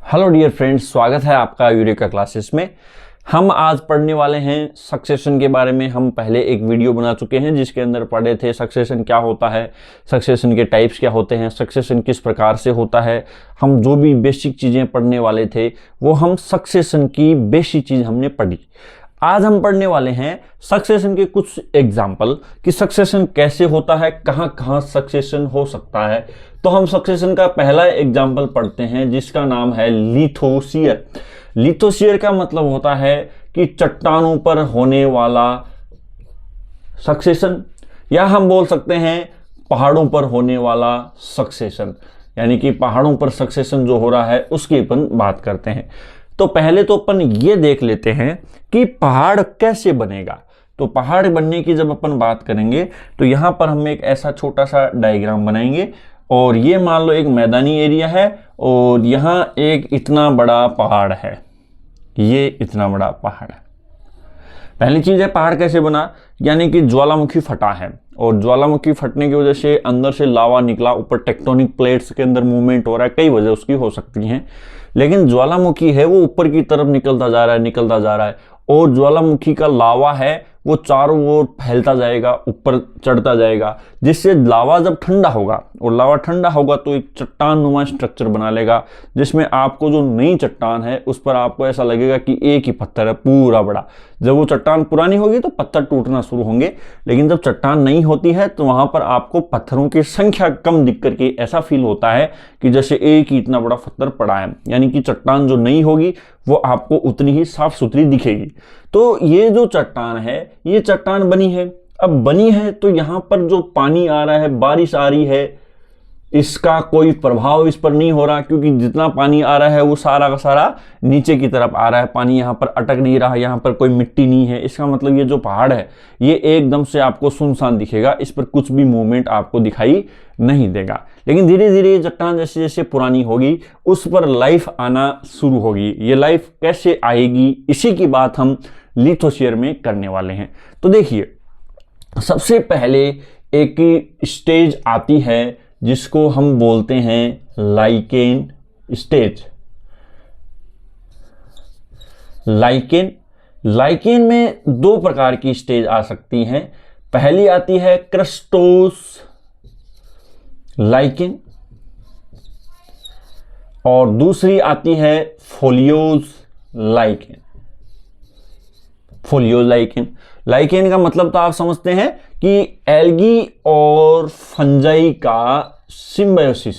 Hello dear friends, स्वागत है आपका यूरेका क्लासेस में। हम आज पढ़ने वाले हैं सक्सेशन के बारे में। हम पहले एक वीडियो बना चुके हैं जिसके अंदर पढ़े थे सक्सेशन क्या होता है, सक्सेशन के टाइप्स क्या होते हैं, सक्सेशन किस प्रकार से होता है। हम जो भी बेसिक चीज़ें पढ़ने वाले थे वो हम सक्सेशन की बेसिक चीज़ हमने पढ़ी। आज हम पढ़ने वाले हैं सक्सेशन के कुछ एग्जाम्पल कि सक्सेशन कैसे होता है, कहाँ कहाँ सक्सेशन हो सकता है। तो हम सक्सेशन का पहला एग्जाम्पल पढ़ते हैं जिसका नाम है लिथोस्फीयर। लिथोस्फीयर का मतलब होता है कि चट्टानों पर होने वाला सक्सेशन, या हम बोल सकते हैं पहाड़ों पर होने वाला सक्सेशन, यानी कि पहाड़ों पर सक्सेशन जो हो रहा है उसकी अपन बात करते हैं। तो पहले तो अपन ये देख लेते हैं कि पहाड़ कैसे बनेगा। तो पहाड़ बनने की जब अपन बात करेंगे तो यहाँ पर हम एक ऐसा छोटा सा डायग्राम बनाएंगे और ये मान लो एक मैदानी एरिया है और यहाँ एक इतना बड़ा पहाड़ है, ये इतना बड़ा पहाड़ है। पहली चीज है पहाड़ कैसे बना, यानी कि ज्वालामुखी फटा है और ज्वालामुखी फटने की वजह से अंदर से लावा निकला, ऊपर टेक्टोनिक प्लेट्स के अंदर मूवमेंट हो रहा है, कई वजह उसकी हो सकती हैं। लेकिन ज्वालामुखी है वो ऊपर की तरफ निकलता जा रहा है और ज्वालामुखी का लावा है वो चारों ओर फैलता जाएगा, ऊपर चढ़ता जाएगा, जिससे लावा जब ठंडा होगा और लावा ठंडा होगा तो एक चट्टान नुमा स्ट्रक्चर बना लेगा, जिसमें आपको जो नई चट्टान है उस पर आपको ऐसा लगेगा कि एक ही पत्थर है पूरा बड़ा। जब वो चट्टान पुरानी होगी तो पत्थर टूटना शुरू होंगे, लेकिन जब चट्टान नई होती है तो वहां पर आपको पत्थरों की संख्या कम दिख करके ऐसा फील होता है कि जैसे एक ही इतना बड़ा पत्थर पड़ा है, यानी कि चट्टान जो नई होगी वो आपको उतनी ही साफ सुथरी दिखेगी। तो ये जो चट्टान है ये चट्टान बनी है। अब बनी है तो यहां पर जो पानी आ रहा है, बारिश आ रही है, इसका कोई प्रभाव इस पर नहीं हो रहा, क्योंकि जितना पानी आ रहा है वो सारा का सारा नीचे की तरफ आ रहा है। पानी यहाँ पर अटक नहीं रहा, यहाँ पर कोई मिट्टी नहीं है। इसका मतलब ये जो पहाड़ है ये एकदम से आपको सुनसान दिखेगा, इस पर कुछ भी मूवमेंट आपको दिखाई नहीं देगा। लेकिन धीरे धीरे ये चट्टान जैसे जैसे पुरानी होगी उस पर लाइफ आना शुरू होगी। ये लाइफ कैसे आएगी, इसी की बात हम लिथोस्फीयर में करने वाले हैं। तो देखिए, सबसे पहले एक स्टेज आती है जिसको हम बोलते हैं लाइकेन स्टेज। लाइकेन में दो प्रकार की स्टेज आ सकती हैं। पहली आती है क्रस्टोस लाइकेन और दूसरी आती है फोलियोज लाइकेन। लाइकेन का मतलब तो आप समझते हैं कि एल्गी और फंजाई का सिम्बायोसिस,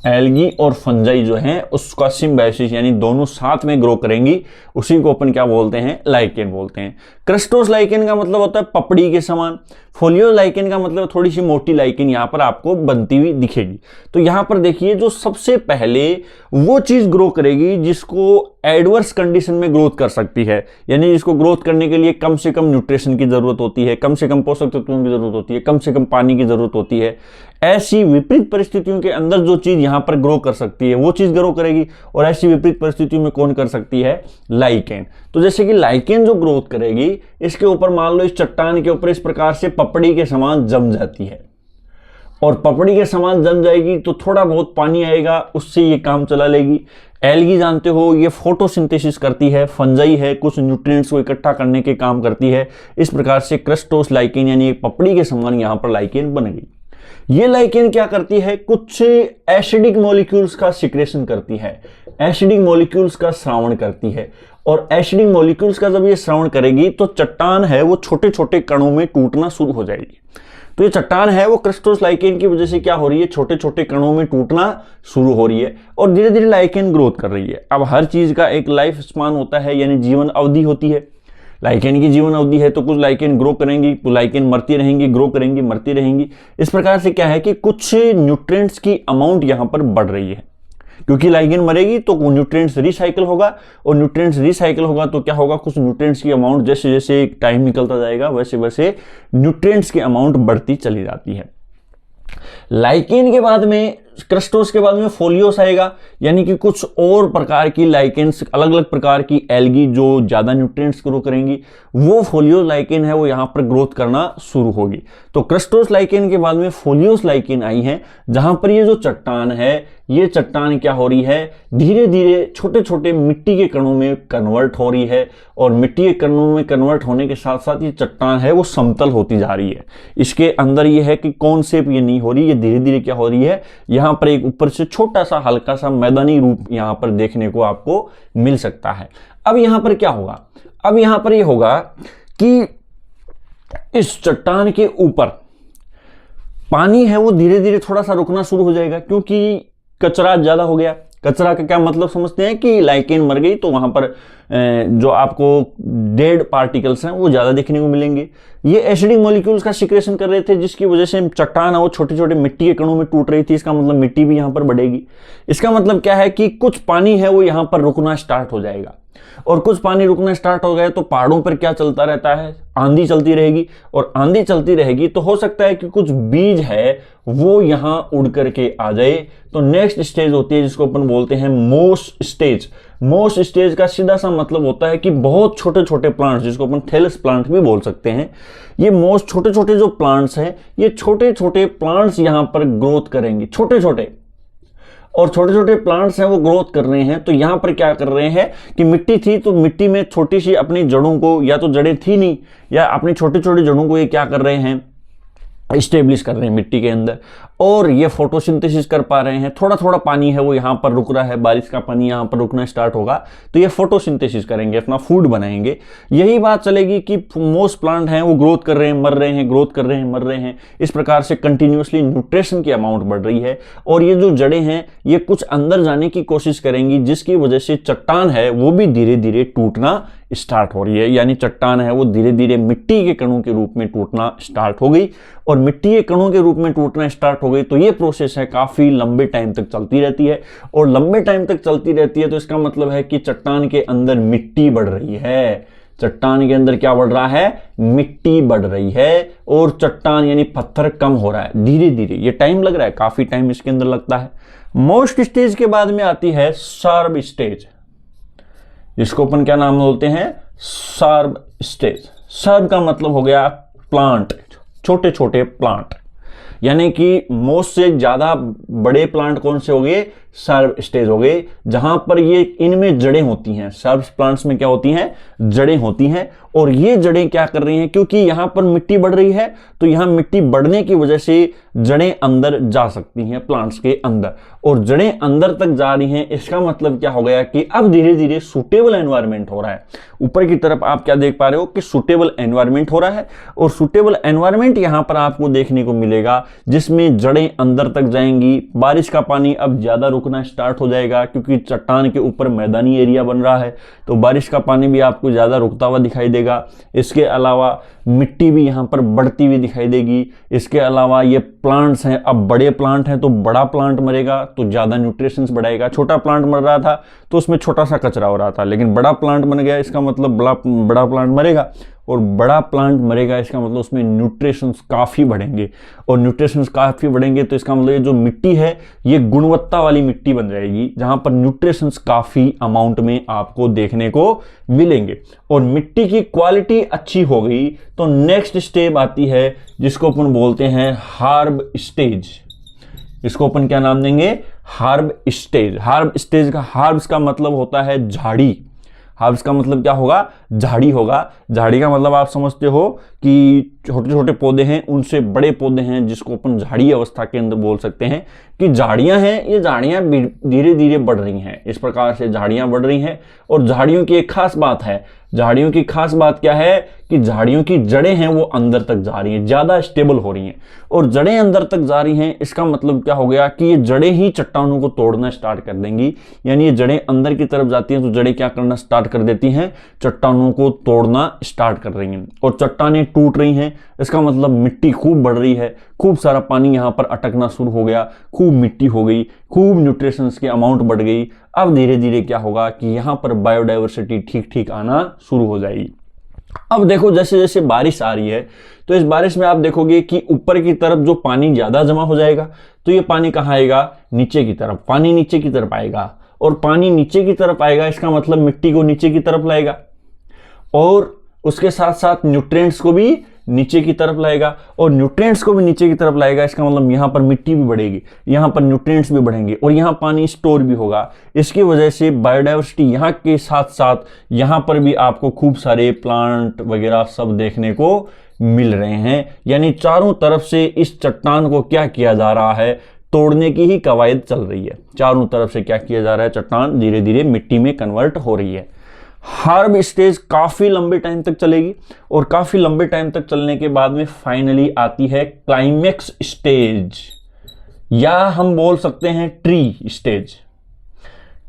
एल्गी और फंजाई जो है उसका सिम्बायोसिस, यानी दोनों साथ में ग्रो करेंगी, उसी को अपन क्या बोलते हैं, लाइकेन बोलते हैं। क्रस्टोस लाइकेन का मतलब होता है पपड़ी के समान। फोलियो लाइकेन का मतलब थोड़ी सी मोटी लाइकेन यहां पर आपको बनती हुई दिखेगी। तो यहां पर देखिए, जो सबसे पहले वो चीज ग्रो करेगी जिसको एडवर्स कंडीशन में ग्रोथ कर सकती है, यानी जिसको ग्रोथ करने के लिए कम से कम न्यूट्रिशन की जरूरत होती है, कम से कम पोषक तत्वों की जरूरत होती है, कम से कम पानी की जरूरत होती है। ऐसी विपरीत परिस्थितियों के अंदर जो चीज यहां पर ग्रो कर सकती है वो चीज ग्रो करेगी, और ऐसी विपरीत परिस्थितियों में कौन कर सकती है, लाइकेन। तो जैसे कि लाइकेन जो ग्रोथ करेगी इसके ऊपर मान लो इस चट्टान के ऊपर इस प्रकार से पपड़ी के समान जम जाती है, और पपड़ी के समान जम जाएगी तो थोड़ा बहुत पानी आएगा, उससे ये काम चला लेगी। एल्गी जानते हो ये फोटोसिंथेसिस करती है, फंजाई है कुछ न्यूट्रिएंट्स को इकट्ठा करने के काम करती है। इस प्रकार से क्रस्टोस लाइकेन यानी एक पपड़ी के समान यहां पर लाइकेन बन गई। ये लाइकेन क्या करती है, कुछ एसिडिक मॉलिक्यूल्स का सिक्रेशन करती है, एसिडिक मॉलिक्यूल्स का श्रावण करती है, और एसिडिक मॉलिक्यूल्स का जब ये श्रावण करेगी तो चट्टान है वो छोटे छोटे कणों में टूटना शुरू हो जाएगी। तो ये चट्टान है वो क्रस्टोस लाइकेन की वजह से क्या हो रही है, छोटे छोटे कणों में टूटना शुरू हो रही है और धीरे धीरे लाइकेन ग्रोथ कर रही है। अब हर चीज का एक लाइफ स्पान होता है, यानी जीवन अवधि होती है। लाइकेन की जीवन अवधि है तो कुछ लाइकेन ग्रो करेंगी, तो लाइकेन मरती रहेंगी, ग्रो करेंगी, मरती रहेंगी। इस प्रकार से क्या है कि कुछ न्यूट्रिएंट्स की अमाउंट यहां पर बढ़ रही है, क्योंकि लाइकेन मरेगी तो न्यूट्रिएंट्स रिसाइकिल होगा, और न्यूट्रिएंट्स रिसाइकिल होगा तो क्या होगा, कुछ न्यूट्रिएंट्स की अमाउंट जैसे जैसे टाइम निकलता जाएगा वैसे वैसे न्यूट्रिएंट्स की अमाउंट बढ़ती चली जाती है। लाइकेन के बाद में क्रस्टोस के बाद में फोलियोस आएगा, यानी कि कुछ और प्रकार की लाइकेन्स, अलग अलग प्रकार की एल्गी जो ज्यादा न्यूट्रिएंट्स ग्रो करेंगी, वो फोलियोस लाइकेन है वो यहां पर ग्रोथ करना शुरू होगी। तो क्रस्टोस लाइकेन के बाद में फोलियोस लाइकेन आई है, जहां पर ये जो चट्टान है, ये चट्टान क्या हो रही है, धीरे धीरे छोटे छोटे मिट्टी के कणों में कन्वर्ट हो रही है, और मिट्टी के कणों में कन्वर्ट होने के साथ साथ ये चट्टान है वो समतल होती जा रही है। इसके अंदर ये है कि कॉन्सेप्ट ये नहीं हो रही, ये धीरे धीरे क्या हो रही है, यहां पर एक ऊपर से छोटा सा हल्का सा मैदानी रूप यहां पर देखने को आपको मिल सकता है। अब यहां पर क्या होगा, अब यहां पर ये होगा कि इस चट्टान के ऊपर पानी है वो धीरे धीरे थोड़ा सा रुकना शुरू हो जाएगा, क्योंकि कचरा ज्यादा हो गया। कचरा का क्या मतलब समझते हैं कि लाइकेन मर गई तो वहां पर जो आपको डेड पार्टिकल्स हैं वो ज्यादा देखने को मिलेंगे। ये एसिडिक मॉलिक्यूल्स का सिक्रेशन कर रहे थे, जिसकी वजह से चट्टान है वो छोटे छोटे मिट्टी के कणों में टूट रही थी। इसका मतलब मिट्टी भी यहां पर बढ़ेगी। इसका मतलब क्या है कि कुछ पानी है वो यहां पर रुकना स्टार्ट हो जाएगा, और कुछ पानी रुकना स्टार्ट हो गए तो पहाड़ों पर क्या चलता रहता है, आंधी चलती रहेगी, और आंधी चलती रहेगी तो हो सकता है कि कुछ बीज है वो यहां उड़ करके आ जाए। तो नेक्स्ट स्टेज होती है जिसको अपन बोलते हैं मोस स्टेज। मोस स्टेज का सीधा सा मतलब होता है कि बहुत छोटे छोटे प्लांट्स, जिसको अपन थैलस प्लांट भी बोल सकते हैं, ये मोस छोटे छोटे जो प्लांट्स हैं, ये छोटे छोटे प्लांट्स यहां पर ग्रोथ करेंगे, छोटे छोटे, और छोटे छोटे प्लांट्स हैं वो ग्रोथ कर रहे हैं। तो यहां पर क्या कर रहे हैं कि मिट्टी थी तो मिट्टी में छोटी सी अपनी जड़ों को, या तो जड़ें थी नहीं, या अपनी छोटी छोटी जड़ों को ये क्या कर रहे हैं, स्टेब्लिश कर रहे हैं मिट्टी के अंदर, और ये फोटोसिंथेसिस कर पा रहे हैं। थोड़ा थोड़ा पानी है वो यहाँ पर रुक रहा है, बारिश का पानी यहाँ पर रुकना स्टार्ट होगा तो ये फोटोसिंथेसिस करेंगे, अपना फूड बनाएंगे। यही बात चलेगी कि मोस्ट प्लांट हैं वो ग्रोथ कर रहे हैं, मर रहे हैं, ग्रोथ कर रहे हैं, मर रहे हैं। इस प्रकार से कंटिन्यूसली न्यूट्रिशन की अमाउंट बढ़ रही है, और ये जो जड़ें हैं ये कुछ अंदर जाने की कोशिश करेंगी, जिसकी वजह से चट्टान है वो भी धीरे धीरे टूटना स्टार्ट हो रही है। यानी चट्टान है वो धीरे धीरे मिट्टी के कणों के रूप में टूटना स्टार्ट हो गई, और मिट्टी के कणों के रूप में टूटना स्टार्ट हो गई तो ये प्रोसेस है काफी लंबे टाइम तक चलती रहती है, और लंबे टाइम तक चलती रहती है तो इसका मतलब है कि चट्टान के अंदर मिट्टी बढ़ रही है। चट्टान के अंदर क्या बढ़ रहा है, मिट्टी बढ़ रही है, और चट्टान यानी पत्थर कम हो रहा है धीरे धीरे। ये टाइम लग रहा है, काफी टाइम इसके अंदर लगता है। मोस्ट स्टेज के बाद में आती है सर्ब स्टेज, जिसको अपन क्या नाम बोलते हैं, सर्ब स्टेज। सर्ब का मतलब हो गया प्लांट, छोटे छोटे प्लांट, यानी कि मोस्ट से ज्यादा बड़े प्लांट कौन से हो गए, सर्ब स्टेज हो गए, जहां पर ये इनमें जड़ें होती हैं। सर्ब प्लांट्स में क्या होती हैं, जड़ें होती हैं, और ये जड़ें क्या कर रही हैं, क्योंकि यहां पर मिट्टी बढ़ रही है तो यहां मिट्टी बढ़ने की वजह से जड़ें अंदर जा सकती हैं प्लांट्स के अंदर, और जड़ें अंदर तक जा रही हैं। इसका मतलब क्या हो गया कि अब धीरे धीरे सुटेबल एनवायरनमेंट हो रहा है। ऊपर की तरफ आप क्या देख पा रहे हो कि सुटेबल एनवायरनमेंट हो रहा है, और सुटेबल एनवायरनमेंट यहां पर आपको देखने को मिलेगा जिसमें जड़ें अंदर तक जाएंगी। बारिश का पानी अब ज्यादा रुकना स्टार्ट हो जाएगा, क्योंकि चट्टान के ऊपर मैदानी एरिया बन रहा है तो बारिश का पानी भी आपको ज्यादा रुकता हुआ दिखाई देगा। इसके अलावा मिट्टी भी यहां पर बढ़ती हुई दिखाई देगी। इसके अलावा ये प्लांट्स हैं, अब बड़े प्लांट हैं तो बड़ा प्लांट मरेगा तो ज्यादा न्यूट्रिशंस बढ़ाएगा। छोटा प्लांट मर रहा था तो उसमें छोटा सा कचरा हो रहा था, लेकिन बड़ा प्लांट बन गया, इसका मतलब बड़ा प्लांट मरेगा, और बड़ा प्लांट मरेगा इसका मतलब उसमें न्यूट्रिशंस काफी बढ़ेंगे, और न्यूट्रिशंस काफी बढ़ेंगे तो इसका मतलब ये जो मिट्टी है ये गुणवत्ता वाली मिट्टी बन जाएगी, जहां पर न्यूट्रिशंस काफी अमाउंट में आपको देखने को मिलेंगे, और मिट्टी की क्वालिटी अच्छी हो गई तो नेक्स्ट स्टेप आती है जिसको अपन बोलते हैं हार्ब स्टेज। इसको अपन क्या नाम देंगे, हार्ब स्टेज। हार्ब स्टेज का, हार्ब्स का मतलब होता है झाड़ी। हार्ब्स का मतलब क्या होगा, झाड़ी होगा। झाड़ी का मतलब आप समझते हो कि छोटे छोटे पौधे हैं उनसे बड़े पौधे हैं, जिसको अपन झाड़ी अवस्था के अंदर बोल सकते हैं कि झाड़ियां हैं, ये झाड़ियां धीरे धीरे बढ़ रही हैं। इस प्रकार से झाड़ियां बढ़ रही हैं, और झाड़ियों की एक खास बात है, झाड़ियों की खास बात क्या है कि झाड़ियों की जड़ें हैं वो अंदर तक जा रही हैं, ज्यादा स्टेबल हो रही हैं, और जड़ें अंदर तक जा रही हैं। इसका मतलब क्या हो गया कि ये जड़ें ही चट्टानों को तोड़ना स्टार्ट कर देंगी, यानी ये जड़ें अंदर की तरफ जाती हैं तो जड़ें क्या करना स्टार्ट कर देती हैं, चट्टानों को तोड़ना स्टार्ट कर रही हैं, और चट्टानें टूट रही हैं। इसका मतलब मिट्टी खूब बढ़ रही है, खूब सारा पानी यहां पर अटकना शुरू हो गया, खूब मिट्टी हो गई, खूब न्यूट्रिशंस की अमाउंट बढ़ गई। अब धीरे धीरे क्या होगा कि यहां पर बायोडाइवर्सिटी ठीक ठीक आना शुरू हो जाएगी। अब देखो जैसे जैसे बारिश आ रही है तो इस बारिश में आप देखोगे कि ऊपर की तरफ जो पानी ज्यादा जमा हो जाएगा, तो ये पानी कहाँ आएगा, नीचे की तरफ। पानी नीचे की तरफ आएगा, और पानी नीचे की तरफ आएगा इसका मतलब मिट्टी को नीचे की तरफ लाएगा, और उसके साथ साथ न्यूट्रिएंट्स को भी नीचे की तरफ लाएगा, और न्यूट्रिएंट्स को भी नीचे की तरफ लाएगा। इसका मतलब यहां पर मिट्टी भी बढ़ेगी, यहां पर न्यूट्रिएंट्स भी बढ़ेंगे, और यहां पानी स्टोर भी होगा। इसकी वजह से बायोडाइवर्सिटी यहां के साथ साथ यहां पर भी आपको खूब सारे प्लांट वगैरह सब देखने को मिल रहे हैं। यानी चारों तरफ से इस चट्टान को क्या किया जा रहा है, तोड़ने की ही कवायद चल रही है। चारों तरफ से क्या किया जा रहा है, चट्टान धीरे धीरे मिट्टी में कन्वर्ट हो रही है। हार्ब स्टेज काफी लंबे टाइम तक चलेगी, और काफी लंबे टाइम तक चलने के बाद में फाइनली आती है क्लाइमेक्स स्टेज, या हम बोल सकते हैं ट्री स्टेज।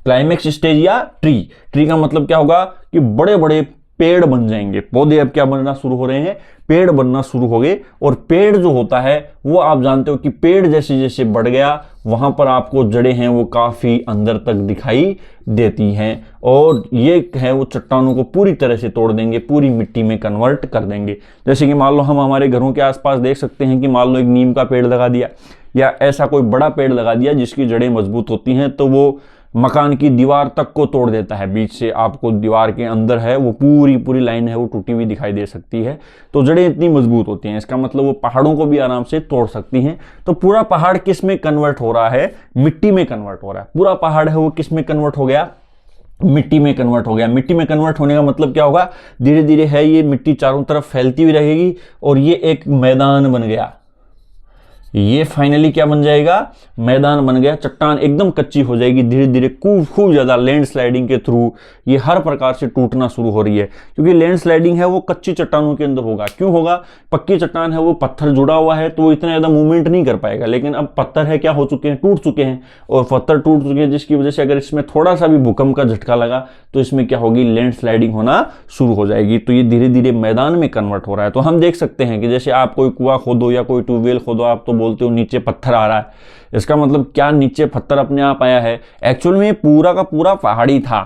क्लाइमेक्स स्टेज या ट्री का मतलब क्या होगा कि बड़े बड़े पेड़ बन जाएंगे। पौधे अब क्या बनना शुरू हो रहे हैं, पेड़ बनना शुरू हो गए। और पेड़ जो होता है वो आप जानते हो कि पेड़ जैसे जैसे बढ़ गया, वहां पर आपको जड़ें हैं वो काफी अंदर तक दिखाई देती हैं, और ये है वो चट्टानों को पूरी तरह से तोड़ देंगे, पूरी मिट्टी में कन्वर्ट कर देंगे। जैसे कि मान लो हम हमारे घरों के आसपास देख सकते हैं कि मान लो एक नीम का पेड़ लगा दिया, या ऐसा कोई बड़ा पेड़ लगा दिया जिसकी जड़ें मजबूत होती हैं, तो वो मकान की दीवार तक को तोड़ देता है। बीच से आपको दीवार के अंदर है वो पूरी लाइन है वो टूटी हुई दिखाई दे सकती है। तो जड़ें इतनी मजबूत होती हैं, इसका मतलब वो पहाड़ों को भी आराम से तोड़ सकती हैं। तो पूरा पहाड़ किस में कन्वर्ट हो रहा है, मिट्टी में कन्वर्ट हो रहा है। पूरा पहाड़ है वो किस में कन्वर्ट हो गया, मिट्टी में कन्वर्ट हो गया। मिट्टी में कन्वर्ट होने का मतलब क्या होगा, धीरे धीरे है ये मिट्टी चारों तरफ फैलती हुई रहेगी, और ये एक मैदान बन गया। ये फाइनली क्या बन जाएगा, मैदान बन गया। चट्टान एकदम कच्ची हो जाएगी, धीरे धीरे खूब ज्यादा लैंडस्लाइडिंग के थ्रू ये हर प्रकार से टूटना शुरू हो रही है। क्योंकि लैंडस्लाइडिंग है वो कच्ची चट्टानों के अंदर होगा। क्यों होगा, पक्की चट्टान है वो पत्थर जुड़ा हुआ है तो वो इतना ज्यादा मूवमेंट नहीं कर पाएगा। लेकिन अब पत्थर है क्या हो चुके हैं, टूट चुके हैं, और पत्थर टूट चुके हैं, जिसकी वजह से अगर इसमें थोड़ा सा भी भूकंप का झटका लगा तो इसमें क्या होगी, लैंडस्लाइडिंग होना शुरू हो जाएगी। तो ये धीरे धीरे मैदान में कन्वर्ट हो रहा है। तो हम देख सकते हैं कि जैसे आप कोई कुआं खोदो या कोई ट्यूबवेल खोदो, आप तो बोलते हो नीचे पत्थर आ रहा है। इसका मतलब क्या नीचे पत्थर अपने आप आया है, एक्चुअल में पूरा का पूरा पहाड़ी था,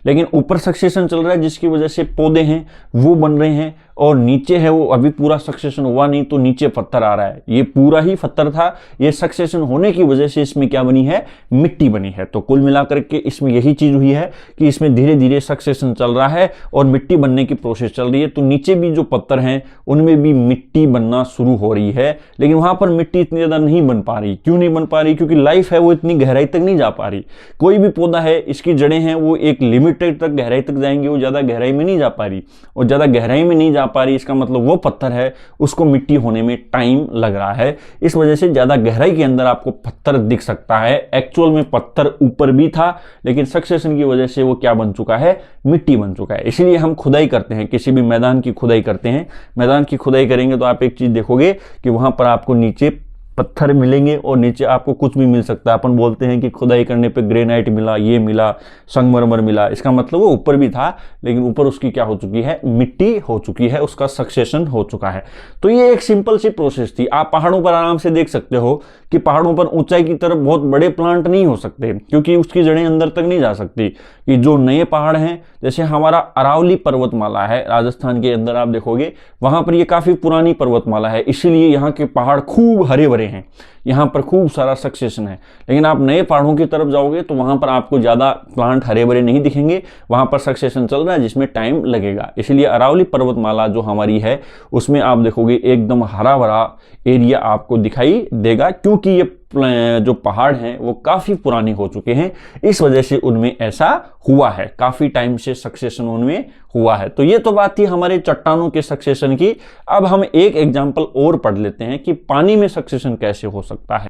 लेकिन ऊपर सक्सेशन चल रहा है जिसकी वजह से पौधे हैं वो बन रहे हैं, और नीचे है वो अभी पूरा सक्सेशन हुआ नहीं तो नीचे पत्थर आ रहा है। ये पूरा ही पत्थर था, ये सक्सेशन होने की वजह से इसमें क्या बनी है, मिट्टी बनी है। तो कुल मिलाकर के इसमें यही चीज हुई है कि इसमें धीरे धीरे सक्सेशन चल रहा है और मिट्टी बनने की प्रोसेस चल रही है। तो नीचे भी जो पत्थर हैं उनमें भी मिट्टी बनना शुरू हो रही है, लेकिन वहां पर मिट्टी इतनी ज्यादा नहीं बन पा रही। क्यों नहीं बन पा रही, क्योंकि लाइफ है वो इतनी गहराई तक नहीं जा पा रही। कोई भी पौधा है इसकी जड़ें हैं वो एक लिमिटेड तक गहराई तक जाएंगे, वो ज्यादा गहराई में नहीं जा पा रही, और ज्यादा गहराई में नहीं जा पा रही इसका मतलब वो पत्थर है उसको मिट्टी होने में टाइम लग रहा है। इस वजह से ज्यादा गहराई के अंदर आपको पत्थर दिख सकता है। एक्चुअल में पत्थर ऊपर भी था, लेकिन सक्सेशन की वजह से वो क्या बन चुका है, मिट्टी बन चुका है। इसलिए हम खुदाई करते हैं, किसी भी मैदान की खुदाई करते हैं, मैदान की खुदाई करेंगे तो आप एक चीज देखोगे कि वहां पर आपको नीचे पत्थर मिलेंगे और नीचे आपको कुछ भी मिल सकता है। अपन बोलते हैं कि खुदाई करने पे ग्रेनाइट मिला, ये मिला, संगमरमर मिला, इसका मतलब वो ऊपर भी था लेकिन ऊपर उसकी क्या हो चुकी है, मिट्टी हो चुकी है, उसका सक्सेशन हो चुका है। तो ये एक सिंपल सी प्रोसेस थी। आप पहाड़ों पर आराम से देख सकते हो कि पहाड़ों पर ऊंचाई की तरफ बहुत बड़े प्लांट नहीं हो सकते क्योंकि उसकी जड़ें अंदर तक नहीं जा सकती। कि जो नए पहाड़ हैं, जैसे हमारा अरावली पर्वतमाला है राजस्थान के अंदर, आप देखोगे वहां पर ये काफी पुरानी पर्वतमाला है, इसीलिए यहाँ के पहाड़ खूब हरे भरे हैं, यहाँ पर खूब सारा सक्सेशन है। लेकिन आप नए पहाड़ों की तरफ जाओगे तो वहां पर आपको ज्यादा प्लांट हरे भरे नहीं दिखेंगे, वहां पर सक्सेशन चल रहा है जिसमें टाइम लगेगा। इसलिए अरावली पर्वतमाला जो हमारी है उसमें आप देखोगे एकदम हरा भरा एरिया आपको दिखाई देगा, क्योंकि ये जो पहाड़ हैं वो काफी पुराने हो चुके हैं, इस वजह से उनमें ऐसा हुआ है, काफी टाइम से सक्सेशन उनमें हुआ है। तो ये तो बात थी हमारे चट्टानों के सक्सेशन की। अब हम एक एग्जांपल और पढ़ लेते हैं कि पानी में सक्सेशन कैसे हो सकता है।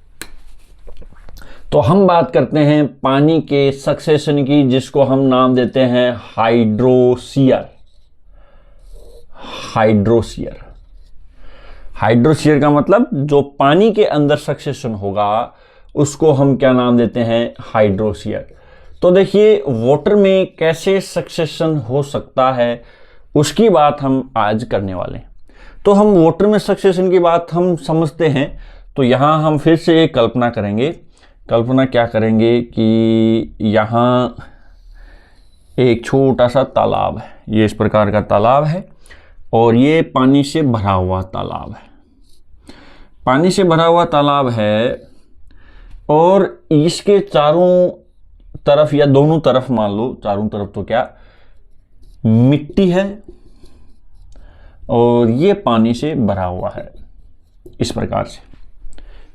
तो हम बात करते हैं पानी के सक्सेशन की, जिसको हम नाम देते हैं हाइड्रोशियर। हाइड्रोशियर, हाइड्रोशियर का मतलब जो पानी के अंदर सक्सेशन होगा उसको हम क्या नाम देते हैं, हाइड्रोशियर। तो देखिए वाटर में कैसे सक्सेशन हो सकता है उसकी बात हम आज करने वाले हैं। तो हम वाटर में सक्सेशन की बात हम समझते हैं, तो यहां हम फिर से एक कल्पना करेंगे। कल्पना क्या करेंगे कि यहां एक छोटा सा तालाब है, ये इस प्रकार का तालाब है। और ये पानी से भरा हुआ तालाब है, पानी से भरा हुआ तालाब है और इसके चारों तरफ या दोनों तरफ, मान लो चारों तरफ तो क्या, मिट्टी है और ये पानी से भरा हुआ है इस प्रकार से,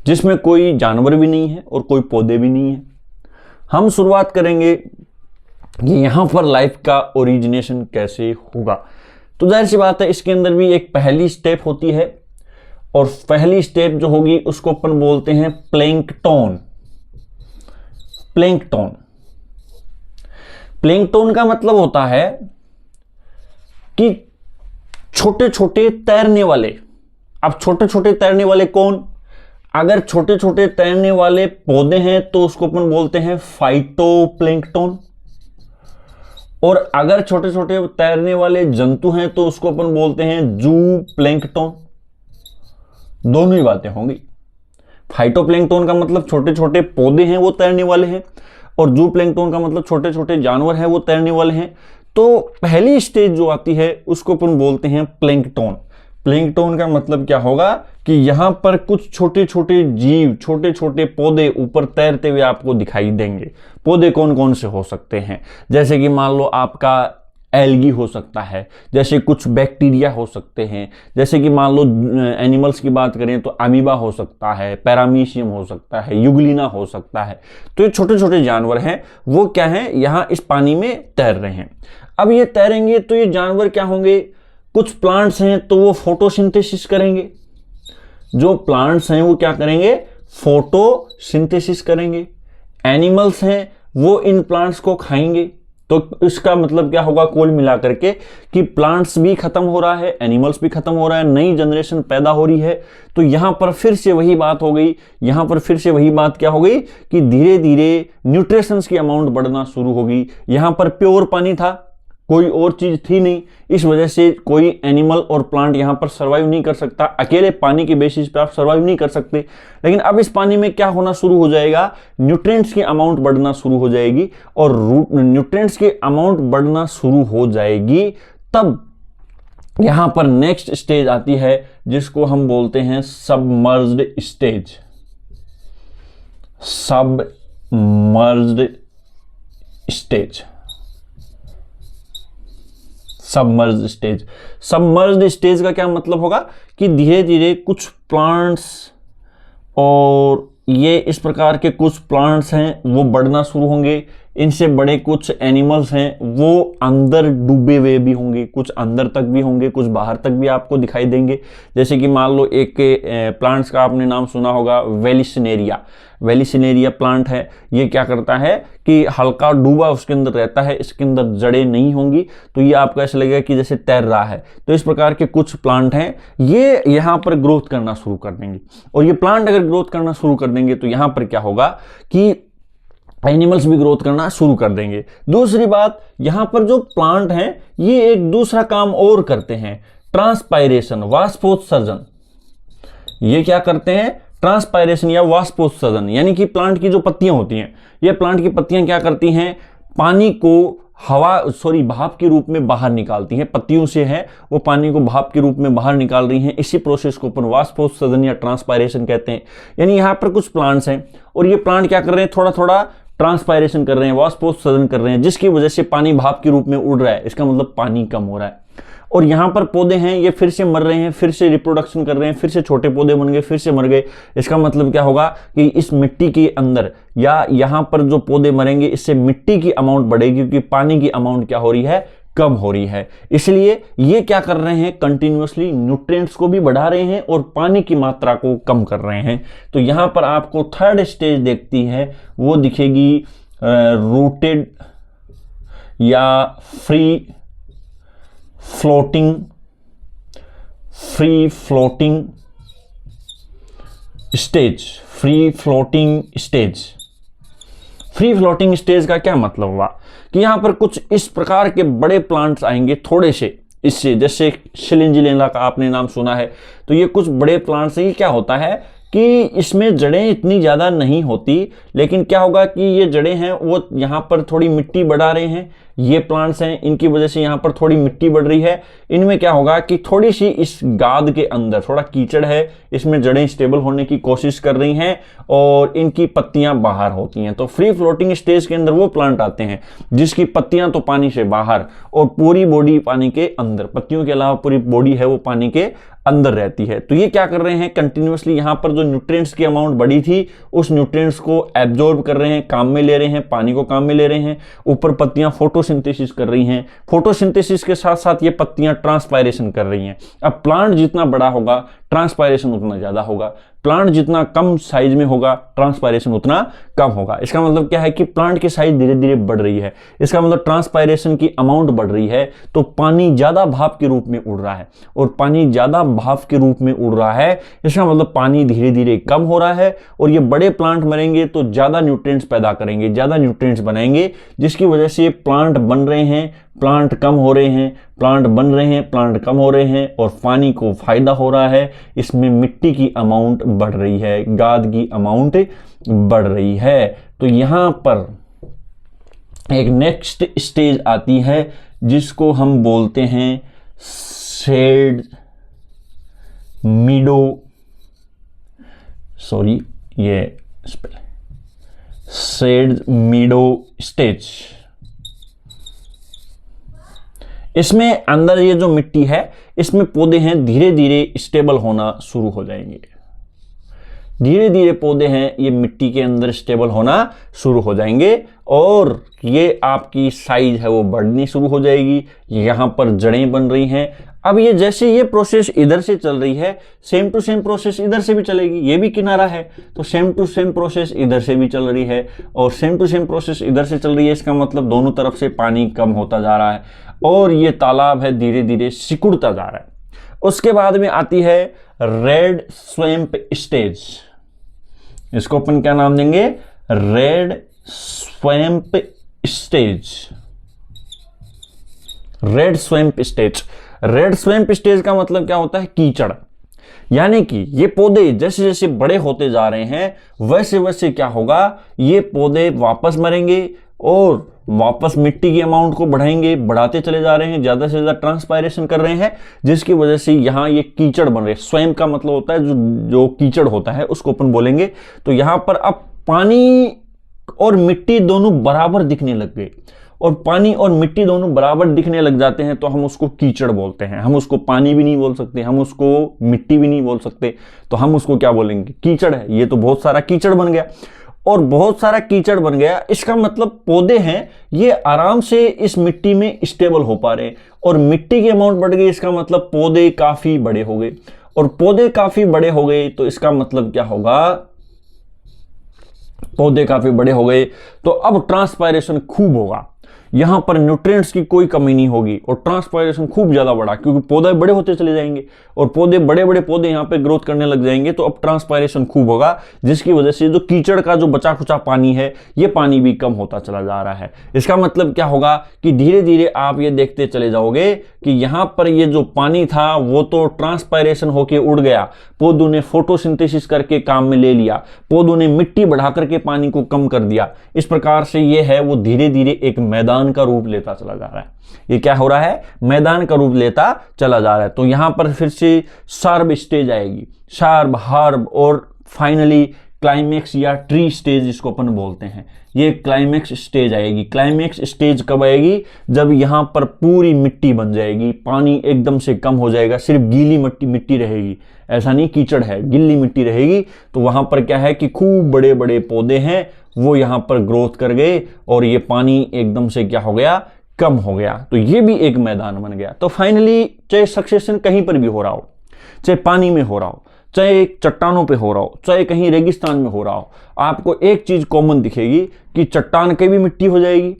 जिसमें कोई जानवर भी नहीं है और कोई पौधे भी नहीं है। हम शुरुआत करेंगे कि यहां पर लाइफ का ओरिजिनेशन कैसे होगा। तो जाहिर सी बात है इसके अंदर भी एक पहली स्टेप होती है और पहली स्टेप जो होगी उसको अपन बोलते हैं प्लैंकटन। प्लैंकटन, प्लैंकटन का मतलब होता है कि छोटे छोटे तैरने वाले। अब छोटे छोटे तैरने वाले कौन? अगर छोटे छोटे तैरने वाले पौधे हैं तो उसको अपन बोलते हैं फाइटोप्लैंकटन, और अगर छोटे छोटे तैरने वाले जंतु हैं तो उसको अपन बोलते हैं जूप्लैंकटन। दोनों ही बातें होंगी। फाइटोप्लैंकटन का मतलब छोटे छोटे पौधे हैं वो तैरने वाले हैं, और जूप्लैंकटन का मतलब छोटे छोटे जानवर हैं वो तैरने वाले हैं। तो पहली स्टेज जो आती है उसको अपन बोलते हैं प्लैंकटन। प्लैंकटन का मतलब क्या होगा कि यहां पर कुछ छोटे छोटे जीव, छोटे छोटे पौधे ऊपर तैरते हुए आपको दिखाई देंगे। पौधे कौन कौन से हो सकते हैं? जैसे कि मान लो आपका एल्गी हो सकता है, जैसे कुछ बैक्टीरिया हो सकते हैं, जैसे कि मान लो एनिमल्स की बात करें तो अमीबा हो सकता है, पैरामीशियम हो सकता है, युगलिना हो सकता है। तो ये छोटे छोटे जानवर हैं, वो क्या हैं, यहाँ इस पानी में तैर रहे हैं। अब ये तैरेंगे तो ये जानवर क्या होंगे? कुछ प्लांट्स हैं तो वो फोटोसिंथेसिस करेंगे। जो प्लांट्स हैं वो क्या करेंगे? फोटोसिंथेसिस करेंगे। एनिमल्स हैं वो इन प्लांट्स को खाएंगे। तो इसका मतलब क्या होगा कुल मिलाकर के कि प्लांट्स भी खत्म हो रहा है, एनिमल्स भी खत्म हो रहा है, नई जनरेशन पैदा हो रही है। तो यहां पर फिर से वही बात हो गई, यहां पर फिर से वही बात क्या हो गई कि धीरे धीरे न्यूट्रिशंस की अमाउंट बढ़ना शुरू होगी। यहां पर प्योर पानी था, कोई और चीज थी नहीं, इस वजह से कोई एनिमल और प्लांट यहां पर सर्वाइव नहीं कर सकता। अकेले पानी के बेसिस पे आप सर्वाइव नहीं कर सकते। लेकिन अब इस पानी में क्या होना शुरू हो जाएगा? न्यूट्रिएंट्स की अमाउंट बढ़ना शुरू हो जाएगी, और न्यूट्रिएंट्स की अमाउंट बढ़ना शुरू हो जाएगी तब यहां पर नेक्स्ट स्टेज आती है जिसको हम बोलते हैं submerged stage. Submerged stage, submerged stage. Submerged stage का क्या मतलब होगा कि धीरे धीरे कुछ प्लांट्स, और ये इस प्रकार के कुछ प्लांट्स हैं वो बढ़ना शुरू होंगे। इनसे बड़े कुछ एनिमल्स हैं वो अंदर डूबे हुए भी होंगे, कुछ अंदर तक भी होंगे, कुछ बाहर तक भी आपको दिखाई देंगे। जैसे कि मान लो एक प्लांट्स का आपने नाम सुना होगा, वेलिसिनेरिया। वेलिसिनेरिया प्लांट है, ये क्या करता है कि हल्का डूबा उसके अंदर रहता है, इसके अंदर जड़ें नहीं होंगी, तो ये आपको ऐसा लगेगा कि जैसे तैर रहा है। तो इस प्रकार के कुछ प्लांट हैं, ये यहां पर ग्रोथ करना शुरू कर देंगे। और ये प्लांट अगर ग्रोथ करना शुरू कर देंगे तो यहां पर क्या होगा कि एनिमल्स भी ग्रोथ करना शुरू कर देंगे। दूसरी बात, यहां पर जो प्लांट हैं ये एक दूसरा काम और करते हैं, ट्रांसपायरेशन, वाष्पोत्सर्जन। ये क्या करते हैं? ट्रांसपायरेशन या वाष्पोत्सर्जन, यानी कि प्लांट की जो पत्तियां होती हैं, ये प्लांट की पत्तियां क्या करती हैं? पानी को भाप के रूप में बाहर निकालती हैं। पत्तियों से है वो पानी को भाप के रूप में बाहर निकाल रही हैं। इसी प्रोसेस को अपन वाष्पोत्सर्जन या ट्रांसपायरेशन कहते हैं। यानी यहाँ पर कुछ प्लांट्स हैं और ये प्लांट क्या कर रहे हैं? थोड़ा थोड़ा ट्रांसपायरेशन कर रहे हैं, वाष्पोत्सर्जन कर रहे हैं, जिसकी वजह से पानी भाप के रूप में उड़ रहा है। इसका मतलब पानी कम हो रहा है। और यहां पर पौधे हैं, ये फिर से मर रहे हैं, फिर से रिप्रोडक्शन कर रहे हैं, फिर से छोटे पौधे बन गए, फिर से मर गए। इसका मतलब क्या होगा कि इस मिट्टी के अंदर या यहां पर जो पौधे मरेंगे इससे मिट्टी की अमाउंट बढ़ेगी, क्योंकि पानी की अमाउंट क्या हो रही है? कम हो रही है। इसलिए ये क्या कर रहे हैं? कंटिन्यूअसली न्यूट्रिएंट्स को भी बढ़ा रहे हैं और पानी की मात्रा को कम कर रहे हैं। तो यहां पर आपको थर्ड स्टेज देखती है, वो दिखेगी रूटेड या free floating stage. Free floating stage. Free floating stage का क्या मतलब हुआ कि यहां पर कुछ इस प्रकार के बड़े प्लांट्स आएंगे, थोड़े से इससे, जैसे शिलिंजिलेला का आपने नाम सुना है। तो ये कुछ बड़े प्लांट्स हैं। ये क्या होता है कि इसमें जड़ें इतनी ज़्यादा नहीं होती, लेकिन क्या होगा कि ये जड़ें हैं वो यहाँ पर थोड़ी मिट्टी बढ़ा रहे हैं। ये प्लांट्स हैं, इनकी वजह से यहाँ पर थोड़ी मिट्टी बढ़ रही है। इनमें क्या होगा कि थोड़ी सी इस गाद के अंदर थोड़ा कीचड़ है, इसमें जड़ें स्टेबल होने की कोशिश कर रही हैं और इनकी पत्तियां बाहर होती हैं। तो फ्री फ्लोटिंग स्टेज के अंदर वो प्लांट आते हैं जिसकी पत्तियां तो पानी से बाहर और पूरी बॉडी पानी के अंदर, पत्तियों के अलावा पूरी बॉडी है वो पानी के अंदर रहती है। तो ये क्या कर रहे हैं, कंटिन्यूअसली यहाँ पर जो न्यूट्रिएंट्स की अमाउंट बढ़ी थी उस न्यूट्रिएंट्स को एब्जॉर्ब कर रहे हैं, काम में ले रहे हैं, पानी को काम में ले रहे हैं। ऊपर पत्तियां फोटोसिंथेसिस कर रही हैं, फोटोसिंथेसिस के साथ साथ ये पत्तियां ट्रांसपायरेशन कर रही हैं। अब प्लांट जितना बड़ा होगा ट्रांसपायरेशन उतना ज्यादा होगा, प्लांट जितना कम साइज में होगा ट्रांसपायरेशन उतना कम होगा। इसका मतलब क्या है कि प्लांट की साइज धीरे धीरे बढ़ रही है, इसका मतलब ट्रांसपायरेशन की अमाउंट बढ़ रही है। तो पानी ज्यादा भाप के रूप में उड़ रहा है, और पानी ज्यादा भाप के रूप में उड़ रहा है, इसका मतलब पानी धीरे धीरे कम हो रहा है। और ये बड़े प्लांट मरेंगे तो ज्यादा न्यूट्रिएंट्स पैदा करेंगे, ज्यादा न्यूट्रिएंट्स बनाएंगे, जिसकी वजह से प्लांट बन रहे हैं, प्लांट कम हो रहे हैं, प्लांट बन रहे हैं, प्लांट कम हो रहे हैं, और पानी को फायदा हो रहा है। इसमें मिट्टी की अमाउंट बढ़ रही है, गाद की अमाउंट बढ़ रही है। तो यहां पर एक नेक्स्ट स्टेज आती है जिसको हम बोलते हैं शेड मीडो, सॉरी ये शेड मीडो स्टेज। इसमें अंदर ये जो मिट्टी है इसमें पौधे हैं धीरे धीरे स्टेबल होना शुरू हो जाएंगे, धीरे धीरे पौधे हैं ये मिट्टी के अंदर स्टेबल होना शुरू हो जाएंगे, और ये आपकी साइज है वो बढ़नी शुरू हो जाएगी। यहां पर जड़ें बन रही हैं। अब ये जैसे ये प्रोसेस इधर से चल रही है, सेम टू सेम प्रोसेस इधर से भी चलेगी। ये भी किनारा है तो सेम टू सेम प्रोसेस इधर से भी चल रही है, और सेम टू सेम प्रोसेस इधर से चल रही है। इसका मतलब दोनों तरफ से पानी कम होता जा रहा है, और ये तालाब है धीरे धीरे सिकुड़ता जा रहा है। उसके बाद में आती है रेड स्वैम्प स्टेज। इसको अपन क्या नाम देंगे, red swamp stage. Red swamp stage, red swamp stage का मतलब क्या होता है, कीचड़। यानी कि ये पौधे जैसे जैसे बड़े होते जा रहे हैं वैसे वैसे क्या होगा, ये पौधे वापस मरेंगे और वापस मिट्टी की अमाउंट को बढ़ाएंगे, बढ़ाते चले जा रहे हैं, ज्यादा से ज्यादा ट्रांसपायरेशन कर रहे हैं, जिसकी वजह से यहां ये कीचड़ बन रहे हैं। स्वयं का मतलब होता है जो कीचड़ होता है उसको अपन बोलेंगे। तो यहां पर अब पानी और मिट्टी दोनों बराबर दिखने लग गए, और पानी और मिट्टी दोनों बराबर दिखने लग जाते हैं तो हम उसको कीचड़ बोलते हैं। हम उसको पानी भी नहीं बोल सकते, हम उसको मिट्टी भी नहीं बोल सकते, तो हम उसको क्या बोलेंगे, कीचड़ है। ये तो बहुत सारा कीचड़ बन गया, और बहुत सारा कीचड़ बन गया, इसका मतलब पौधे हैं ये आराम से इस मिट्टी में स्टेबल हो पा रहे हैं, और मिट्टी की अमाउंट बढ़ गई, इसका मतलब पौधे काफी बड़े हो गए, और पौधे काफी बड़े हो गए तो इसका मतलब क्या होगा, पौधे काफी बड़े हो गए तो अब ट्रांसपायरेशन खूब होगा, यहां पर न्यूट्रिएंट्स की कोई कमी नहीं होगी, और ट्रांसपायरेशन खूब ज्यादा बढ़ा, क्योंकि पौधे बड़े होते चले जाएंगे और पौधे बड़े बड़े पौधे यहां पे ग्रोथ करने लग जाएंगे, तो अब ट्रांसपायरेशन खूब होगा, जिसकी वजह से जो कीचड़ का जो बचा खुचा पानी है ये पानी भी कम होता चला जा रहा है। इसका मतलब क्या होगा कि धीरे धीरे आप ये देखते चले जाओगे कि यहां पर ये जो पानी था वो तो ट्रांसपायरेशन होके उड़ गया, पौधों ने फोटोसिंथेसिस करके काम में ले लिया, पौधों ने मिट्टी बढ़ा करके पानी को कम कर दिया। इस प्रकार से ये है वो धीरे धीरे एक मैदान का रूप लेता चला जा रहा है। ये क्या हो रहा है, मैदान का रूप लेता चला जा रहा है। तो यहां पर फिर से शार्ब स्टेज आएगी, शार्ब, हर्ब, और फाइनली क्लाइमेक्स या ट्री स्टेज जिसको अपन बोलते हैं, ये क्लाइमेक्स स्टेज आएगी। क्लाइमेक्स स्टेज कब आएगी, जब यहां पर पूरी मिट्टी बन जाएगी, पानी एकदम से कम हो जाएगा, सिर्फ गीली मिट्टी रहेगी, ऐसा नहीं कीचड़ है, गिल्ली मिट्टी रहेगी। तो वहां पर क्या है कि खूब बड़े बड़े पौधे हैं वो यहां पर ग्रोथ कर गए, और ये पानी एकदम से क्या हो गया, कम हो गया, तो ये भी एक मैदान बन गया। तो फाइनली चाहे सक्सेशन कहीं पर भी हो रहा हो, चाहे पानी में हो रहा हो, चाहे चट्टानों पे हो रहा हो, चाहे कहीं रेगिस्तान में हो रहा हो, आपको एक चीज कॉमन दिखेगी कि चट्टान की भी मिट्टी हो जाएगी,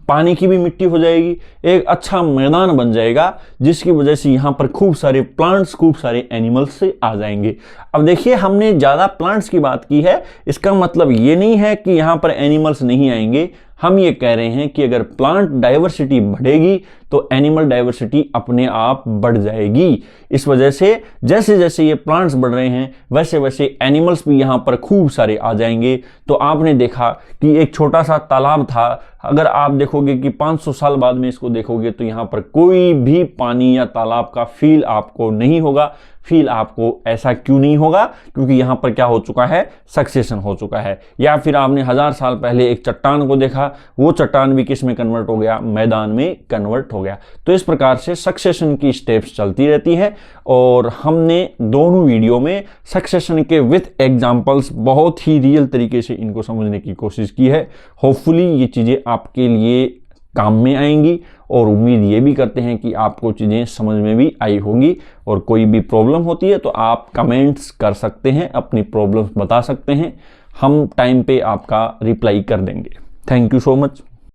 पानी की भी मिट्टी हो जाएगी, एक अच्छा मैदान बन जाएगा, जिसकी वजह से यहाँ पर खूब सारे प्लांट्स, खूब सारे एनिमल्स से आ जाएंगे। अब देखिए, हमने ज़्यादा प्लांट्स की बात की है, इसका मतलब ये नहीं है कि यहाँ पर एनिमल्स नहीं आएंगे। हम ये कह रहे हैं कि अगर प्लांट डाइवर्सिटी बढ़ेगी तो एनिमल डाइवर्सिटी अपने आप बढ़ जाएगी। इस वजह से जैसे जैसे ये प्लांट्स बढ़ रहे हैं वैसे वैसे एनिमल्स भी यहाँ पर खूब सारे आ जाएंगे। तो आपने देखा कि एक छोटा सा तालाब था, अगर आप देखोगे कि 500 साल बाद में इसको देखोगे तो यहाँ पर कोई भी पानी या तालाब का फील आपको नहीं होगा। फील आपको ऐसा क्यों नहीं होगा? क्योंकि यहाँ पर क्या हो चुका है, सक्सेशन हो चुका है। या फिर आपने 1000 साल पहले एक चट्टान को देखा, वो चट्टान भी किस में कन्वर्ट हो गया, मैदान में कन्वर्ट हो गया। तो इस प्रकार से सक्सेशन की स्टेप्स चलती रहती है और हमने दोनों वीडियो में सक्सेशन के विथ एग्जांपल्स बहुत ही रियल तरीके से इनको समझने की कोशिश की है। होपफुली ये चीज़ें आपके लिए काम में आएंगी और उम्मीद ये भी करते हैं कि आपको चीज़ें समझ में भी आई होंगी। और कोई भी प्रॉब्लम होती है तो आप कमेंट्स कर सकते हैं, अपनी प्रॉब्लम्स बता सकते हैं, हम टाइम पे आपका रिप्लाई कर देंगे। Thank you so much.